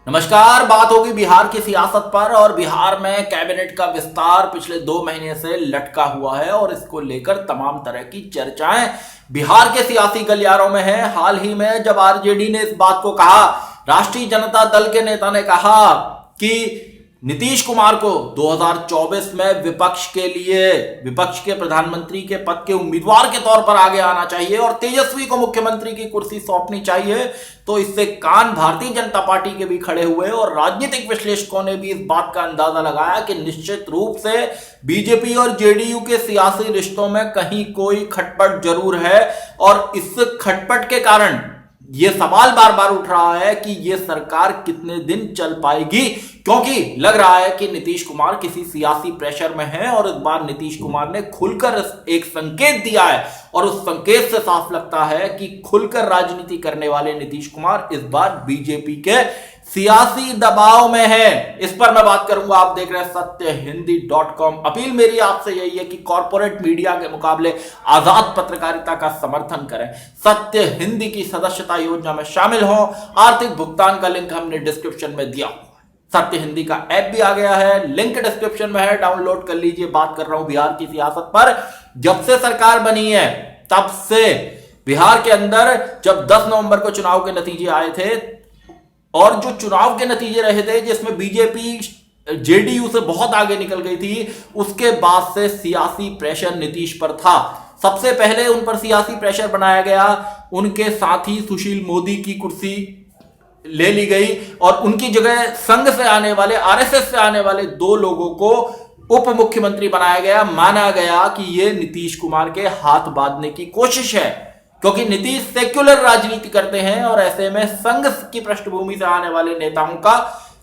नमस्कार। बात होगी बिहार की सियासत पर और बिहार में कैबिनेट का विस्तार पिछले 2 महीने से लटका हुआ है और इसको लेकर तमाम तरह की चर्चाएं बिहार के सियासी गलियारों में है। हाल ही में जब आरजेडी ने इस बात को कहा, राष्ट्रीय जनता दल के नेता ने कहा कि नीतीश कुमार को 2024 में विपक्ष के प्रधानमंत्री के पद के उम्मीदवार के तौर पर आगे आना चाहिए और तेजस्वी को मुख्यमंत्री की कुर्सी सौंपनी चाहिए, तो इससे कान भारतीय जनता पार्टी के भी खड़े हुए और राजनीतिक विश्लेषकों ने भी इस बात का अंदाजा लगाया कि निश्चित रूप से बीजेपी और जेडीयू के सियासी रिश्तों में कहीं कोई खटपट जरूर है। और इस खटपट के कारण यह सवाल बार बार उठ रहा है कि यह सरकार कितने दिन चल पाएगी, क्योंकि लग रहा है कि नीतीश कुमार किसी सियासी प्रेशर में है और इस बार नीतीश कुमार ने खुलकर एक संकेत दिया है और उस संकेत से साफ लगता है कि खुलकर राजनीति करने वाले नीतीश कुमार इस बार बीजेपी के सियासी दबाव में है। इस पर मैं बात करूंगा। आप देख रहे हैं सत्यहिंदी.com। अपील मेरी आपसे यही है कि कॉर्पोरेट मीडिया के मुकाबले आजाद पत्रकारिता का समर्थन करें, सत्य हिंदी की सदस्यता योजना में शामिल हो। आर्थिक भुगतान का लिंक हमने डिस्क्रिप्शन में दिया। सत्य हिंदी का ऐप भी आ गया है, लिंक डिस्क्रिप्शन में है, डाउनलोड कर लीजिए। बात कर रहा हूं बिहार की सियासत पर। जब से सरकार बनी है तब से बिहार के अंदर जब 10 नवंबर को चुनाव के नतीजे आए थे और जो चुनाव के नतीजे रहे थे जिसमें बीजेपी जेडीयू से बहुत आगे निकल गई थी, उसके बाद से सियासी प्रेशर नीतीश पर था। सबसे पहले उन पर सियासी प्रेशर बनाया गया, उनके साथी सुशील मोदी की कुर्सी ले ली गई और उनकी जगह संघ से आने वाले, आरएसएस से आने वाले 2 लोगों को उप मुख्यमंत्री बनाया गया। माना गया कि यह नीतीश कुमार के हाथ बांधने की कोशिश है, क्योंकि नीतीश सेक्युलर राजनीति करते हैं और ऐसे में संघ की पृष्ठभूमि से आने वाले नेताओं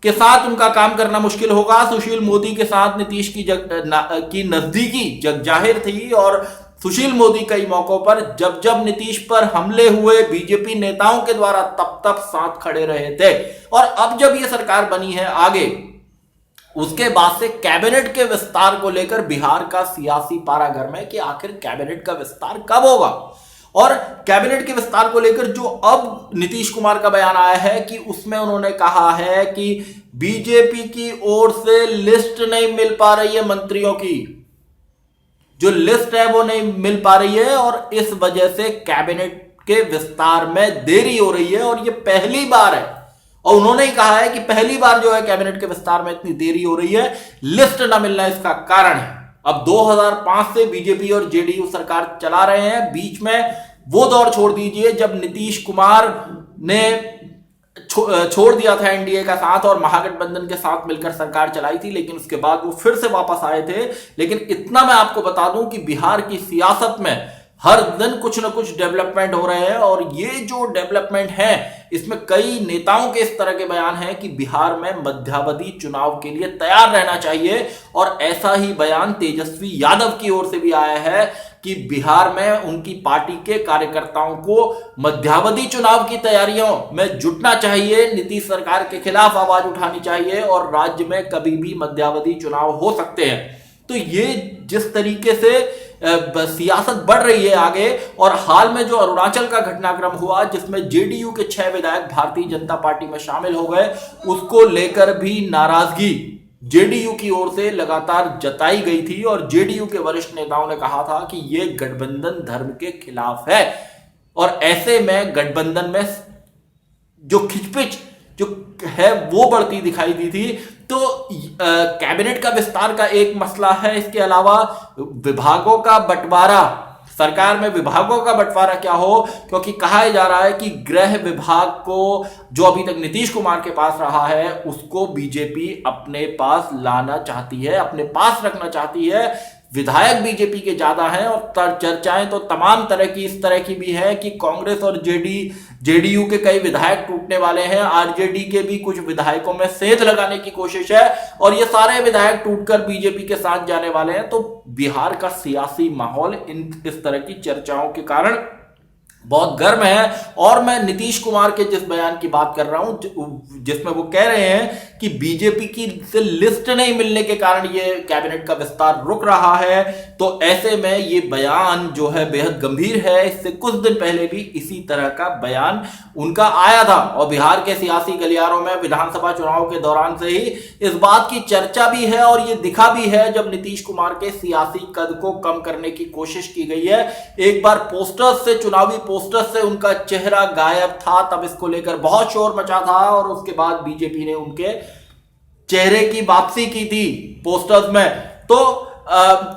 के साथ उनका काम करना मुश्किल होगा। सुशील मोदी के साथ नीतीश की नजदीकी जग जाहिर थी और सुशील मोदी कई मौकों पर जब नीतीश पर हमले हुए बीजेपी नेताओं के द्वारा तब साथ खड़े रहे थे। और अब जब यह सरकार बनी है आगे, उसके बाद से कैबिनेट के विस्तार को लेकर बिहार का सियासी पारा गर्म है कि आखिर कैबिनेट का विस्तार कब होगा। और कैबिनेट के विस्तार को लेकर जो अब नीतीश कुमार का बयान आया है कि उसमें उन्होंने कहा है कि बीजेपी की ओर से लिस्ट नहीं मिल पा रही है, मंत्रियों की जो लिस्ट है वो नहीं मिल पा रही है और इस वजह से कैबिनेट के विस्तार में देरी हो रही है और ये पहली बार है। और उन्होंने ही कहा है कि पहली बार जो है कैबिनेट के विस्तार में इतनी देरी हो रही है, लिस्ट ना मिलना इसका कारण है। अब 2005 से बीजेपी और जेडीयू सरकार चला रहे हैं। बीच में वो दौर छोड़ दीजिए जब नीतीश कुमार ने छोड़ दिया था एनडीए का साथ और महागठबंधन के साथ मिलकर सरकार चलाई थी, लेकिन उसके बाद वो फिर से वापस आए थे। लेकिन इतना मैं आपको बता दूं कि बिहार की सियासत में हर दिन कुछ ना कुछ डेवलपमेंट हो रहे हैं और ये जो डेवलपमेंट है इसमें कई नेताओं के इस तरह के बयान हैं कि बिहार में मध्यावधि चुनाव के लिए तैयार रहना चाहिए। और ऐसा ही बयान तेजस्वी यादव की ओर से भी आया है कि बिहार में उनकी पार्टी के कार्यकर्ताओं को मध्यावधि चुनाव की तैयारियों में जुटना चाहिए, नीतीश सरकार के खिलाफ आवाज उठानी चाहिए और राज्य में कभी भी मध्यावधि चुनाव हो सकते हैं। तो ये जिस तरीके से सियासत बढ़ रही है आगे, और हाल में जो अरुणाचल का घटनाक्रम हुआ जिसमें जेडीयू के 6 विधायक भारतीय जनता पार्टी में शामिल हो गए, उसको लेकर भी नाराजगी जेडीयू की ओर से लगातार जताई गई थी और जेडीयू के वरिष्ठ नेताओं ने कहा था कि यह गठबंधन धर्म के खिलाफ है। और ऐसे में गठबंधन में जो खिचपिच जो है वो बढ़ती दिखाई दी थी। तो कैबिनेट का विस्तार का एक मसला है, इसके अलावा विभागों का बंटवारा, सरकार में विभागों का बंटवारा क्या हो, क्योंकि कहा जा रहा है कि गृह विभाग को जो अभी तक नीतीश कुमार के पास रहा है उसको बीजेपी अपने पास लाना चाहती है, अपने पास रखना चाहती है। विधायक बीजेपी के ज्यादा हैं और चर्चाएं तो तमाम तरह की इस तरह की भी है कि कांग्रेस और जेडीयू के कई विधायक टूटने वाले हैं, आरजेडी के भी कुछ विधायकों में सेंध लगाने की कोशिश है और ये सारे विधायक टूटकर बीजेपी के साथ जाने वाले हैं। तो बिहार का सियासी माहौल इस तरह की चर्चाओं के कारण बहुत गर्म है। और मैं नीतीश कुमार के जिस बयान की बात कर रहा हूं जिसमें वो कह रहे हैं कि बीजेपी की से लिस्ट नहीं मिलने के कारण ये कैबिनेट का विस्तार रुक रहा है। तो ऐसे में ये बयान जो है बेहद गंभीर है। इससे कुछ दिन पहले भी इसी तरह का बयान उनका आया था और बिहार के सियासी गलियारों में विधानसभा चुनाव के दौरान से ही इस बात की चर्चा भी है और ये दिखा भी है जब नीतीश कुमार के सियासी कद को कम करने की कोशिश की गई है। एक बार पोस्टर्स से, चुनावी पोस्टर्स से उनका चेहरा गायब था, तब इसको लेकर बहुत शोर मचा था और उसके बाद बीजेपी ने उनके चेहरे की वापसी की थी पोस्टर्स में। तो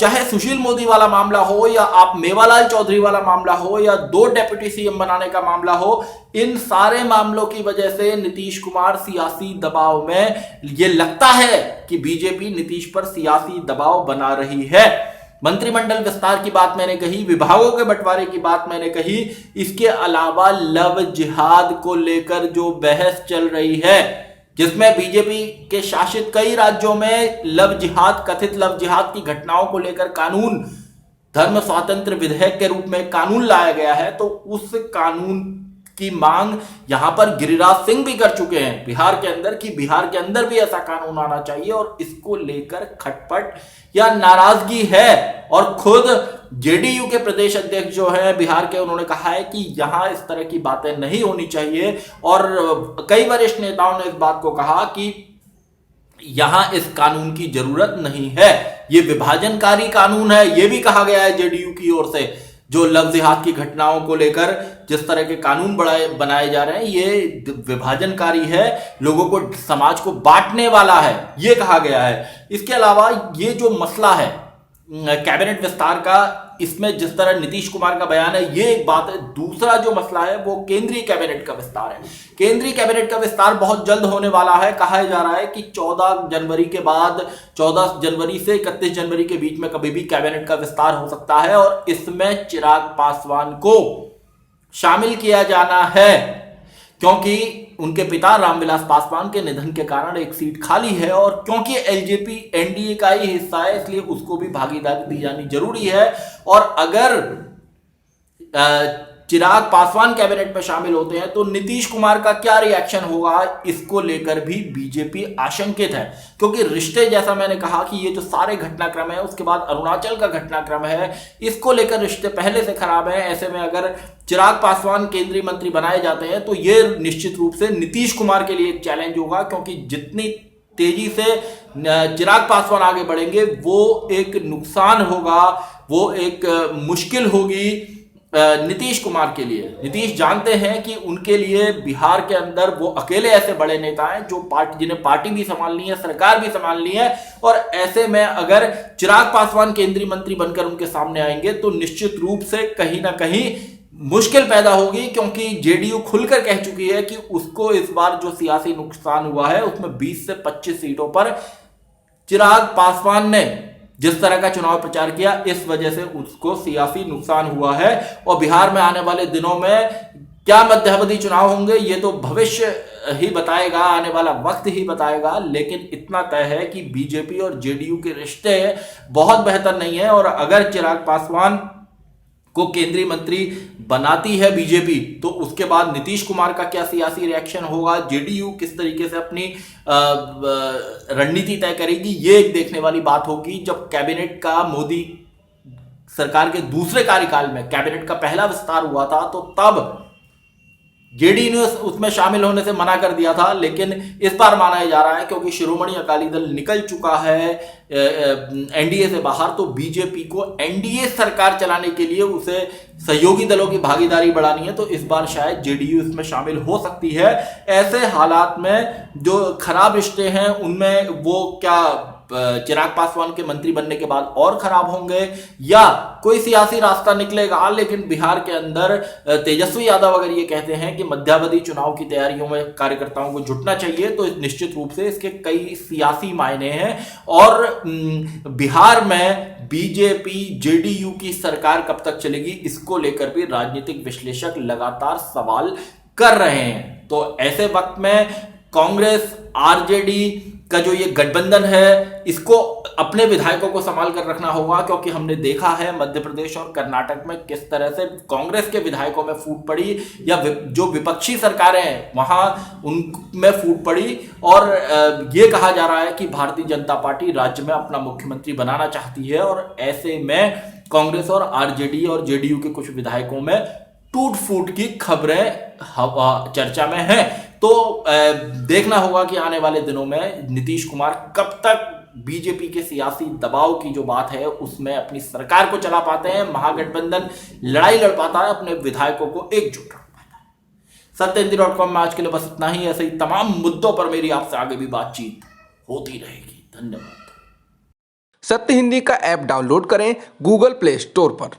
चाहे सुशील मोदी वाला मामला हो या आप मेवालाल चौधरी वाला मामला हो या 2 डेप्यूटी सीएम बनाने का मामला हो, इन सारे मामलों की वजह से नीतीश कुमार सियासी दबाव में, ये लगता है कि बीजेपी नीतीश पर सियासी दबाव बना रही है। मंत्रिमंडल विस्तार की बात मैंने कही, विभागों के बंटवारे की बात मैंने कही, इसके अलावा लव जिहाद को लेकर जो बहस चल रही है, जिसमें बीजेपी के शासित कई राज्यों में लव जिहाद, कथित लव जिहाद की घटनाओं को लेकर कानून, धर्म स्वातंत्र विधेयक के रूप में कानून लाया गया है। तो उस कानून की मांग यहां पर गिरिराज सिंह भी कर चुके हैं बिहार के अंदर, कि बिहार के अंदर भी ऐसा कानून आना चाहिए और इसको लेकर खटपट या नाराजगी है। और खुद जेडीयू के प्रदेश अध्यक्ष जो है बिहार के, उन्होंने कहा है कि यहां इस तरह की बातें नहीं होनी चाहिए और कई वरिष्ठ नेताओं ने इस बात को कहा कि यहां इस कानून की जरूरत नहीं है, यह विभाजनकारी कानून है। यह भी कहा गया है जेडीयू की ओर से, जो लव जिहाद की घटनाओं को लेकर जिस तरह के कानून बनाए जा रहे हैं, ये विभाजनकारी है, लोगों को, समाज को बांटने वाला है, ये कहा गया है। इसके अलावा ये जो मसला है कैबिनेट विस्तार का, इसमें जिस तरह नीतीश कुमार का बयान है, ये एक बात है। दूसरा जो मसला है वो केंद्रीय कैबिनेट का विस्तार है। केंद्रीय कैबिनेट का विस्तार बहुत जल्द होने वाला है। कहा जा रहा है कि 14 जनवरी के बाद, 14 जनवरी से 31 जनवरी के बीच में कभी भी कैबिनेट का विस्तार हो सकता है और इसमें चिराग पासवान को शामिल किया जाना है, क्योंकि उनके पिता रामविलास पासवान के निधन के कारण एक सीट खाली है और क्योंकि एलजेपी एनडीए का ही हिस्सा है, इसलिए उसको भी भागीदारी दी जानी जरूरी है। और अगर चिराग पासवान कैबिनेट में शामिल होते हैं तो नीतीश कुमार का क्या रिएक्शन होगा, इसको लेकर भी बीजेपी आशंकित है। क्योंकि रिश्ते, जैसा मैंने कहा कि ये जो सारे घटनाक्रम है, उसके बाद अरुणाचल का घटनाक्रम है, इसको लेकर रिश्ते पहले से खराब है। ऐसे में अगर चिराग पासवान केंद्रीय मंत्री बनाए जाते हैं तो ये निश्चित रूप से नीतीश कुमार के लिए एक चैलेंज होगा, क्योंकि जितनी तेजी से चिराग पासवान आगे बढ़ेंगे वो एक नुकसान होगा, वो एक मुश्किल होगी नीतीश कुमार के लिए। नीतीश जानते हैं कि उनके लिए बिहार के अंदर वो अकेले ऐसे बड़े नेता हैं जो जिन्हें पार्टी भी संभालनी है, सरकार भी संभालनी है, और ऐसे में अगर चिराग पासवान केंद्रीय मंत्री बनकर उनके सामने आएंगे तो निश्चित रूप से कहीं ना कहीं मुश्किल पैदा होगी। क्योंकि जेडीयू खुलकर कह चुकी है कि उसको इस बार जो सियासी नुकसान हुआ है उसमें 20 से 25 सीटों पर चिराग पासवान ने जिस तरह का चुनाव प्रचार किया, इस वजह से उसको सियासी नुकसान हुआ है। और बिहार में आने वाले दिनों में क्या मध्यावधि चुनाव होंगे ये तो भविष्य ही बताएगा, आने वाला वक्त ही बताएगा। लेकिन इतना तय है कि बीजेपी और जेडीयू के रिश्ते बहुत बेहतर नहीं है और अगर चिराग पासवान को केंद्रीय मंत्री बनाती है बीजेपी तो उसके बाद नीतीश कुमार का क्या सियासी रिएक्शन होगा, जेडीयू किस तरीके से अपनी रणनीति तय करेगी, ये एक देखने वाली बात होगी। जब कैबिनेट का मोदी सरकार के दूसरे कार्यकाल में कैबिनेट का पहला विस्तार हुआ था तो तब जेडीयू ने उसमें शामिल होने से मना कर दिया था, लेकिन इस बार माना जा रहा है क्योंकि शिरोमणि अकाली दल निकल चुका है एनडीए से बाहर, तो बीजेपी को एनडीए सरकार चलाने के लिए उसे सहयोगी दलों की भागीदारी बढ़ानी है, तो इस बार शायद जेडीयू इसमें शामिल हो सकती है। ऐसे हालात में जो खराब रिश्ते हैं उनमें वो क्या चिराग पासवान के मंत्री बनने के बाद और खराब होंगे या कोई सियासी रास्ता निकलेगा। लेकिन बिहार के अंदर तेजस्वी यादव अगर ये कहते हैं कि मध्यावधि चुनाव की तैयारियों में कार्यकर्ताओं को जुटना चाहिए तो निश्चित रूप से इसके कई सियासी मायने हैं और बिहार में बीजेपी जेडीयू की सरकार कब तक चलेगी इसको लेकर भी राजनीतिक विश्लेषक लगातार सवाल कर रहे हैं। तो ऐसे वक्त में कांग्रेस आरजेडी का जो ये गठबंधन है इसको अपने विधायकों को संभाल कर रखना होगा, क्योंकि हमने देखा है मध्य प्रदेश और कर्नाटक में किस तरह से कांग्रेस के विधायकों में फूट पड़ी, या जो विपक्षी सरकारें हैं वहां उनमें फूट पड़ी। और ये कहा जा रहा है कि भारतीय जनता पार्टी राज्य में अपना मुख्यमंत्री बनाना चाहती है, और ऐसे में कांग्रेस और आरजेडी और जेडीयू के कुछ विधायकों में टूट फूट की खबरें चर्चा में हैं। तो देखना होगा कि आने वाले दिनों में नीतीश कुमार कब तक बीजेपी के सियासी दबाव की जो बात है उसमें अपनी सरकार को चला पाते हैं, महागठबंधन लड़ाई लड़ पाता है, अपने विधायकों को एकजुट रख पाता है। सत्यहिंदी.com में आज के लिए बस इतना ही। ऐसे ही तमाम मुद्दों पर मेरी आपसे आगे भी बातचीत होती रहेगी। धन्यवाद। सत्य हिंदी का ऐप डाउनलोड करें गूगल प्ले स्टोर पर।